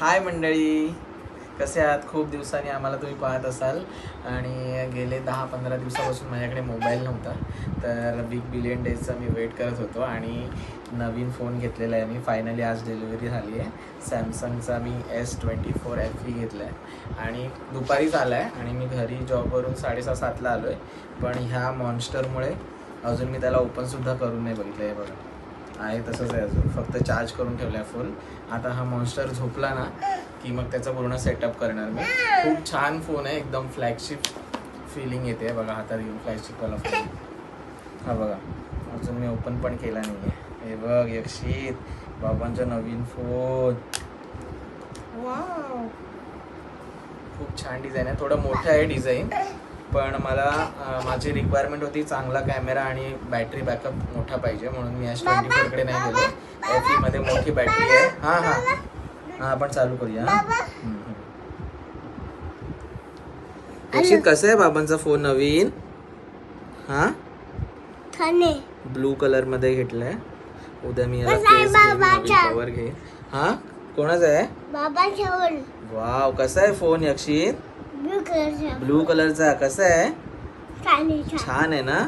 हाय मंडळी, कसे आहात? खूप दिवसांनी आम्हाला तुम्ही पाहत असाल आणि गेले 10-15 दिवसापासून माझ्याकडे मोबाईल नव्हता. तर बिग बिलियन डेजचा मी वेट करत होतो आणि नवीन फोन घेतलेला आहे मी. फायनली आज डिलिव्हरी झाली आहे. सॅमसंगचा मी S24 FE घेतला आहे आणि दुपारीच आला आहे आणि मी घरी जॉबवरून 6:30-7ला आलो आहे. पण ह्या मॉन्स्टरमुळे अजून मी त्याला ओपनसुद्धा करून नाही बघितलं आहे. बघा आहे तसंच आहे, अजून फक्त चार्ज करून ठेवला आहे फुल. आता हा मॉन्स्टर झोपला ना की मग त्याचा पूर्ण सेटअप करणार मी. खूप छान फोन आहे, एकदम फ्लॅगशिप फिलिंग येते. बघा हातात घेऊन फ्लॅगशिपवाला फोन हा बघा. अजून मी ओपन पण केला नाही आहे. हे बघ यक्षित, बाबांचा नवीन फोन. वाव, खूप छान डिझाईन आहे. थोडं मोठं आहे डिझाईन, पण मला माझी रिक्वायरमेंट होती चांगला कॅमेरा आणि बॅटरी बॅकअप मोठा पाहिजे, म्हणून मी S24 कडे नाही गेलो. FE मध्ये मोठी बॅटरी आहे. हां हां हां, आपण चालू करूया. यक्षित, कसं आहे बाबांचा फोन नवीन? हां, ब्लू कलर मध्ये घेतलाय. उद्या मी याला केस घेईन, नवीन कव्हर घेईन. हां, कोणाचा आहे? बाबांचा फोन. वाव, कसा आहे फोन यक्षित? ब्लू कलरचा. कसा आहे? छान आहे ना?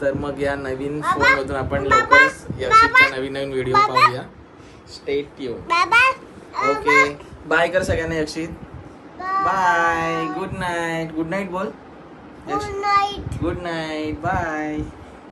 तर मग या नवीन फोन मधून आपण लवकरच यक्षितचा नवीन व्हिडिओ पाहूया. Stay tune. ओके, बाय कर सगळ्यांना Yakshit. Bye, good night. Good night बोल. Good night, bye.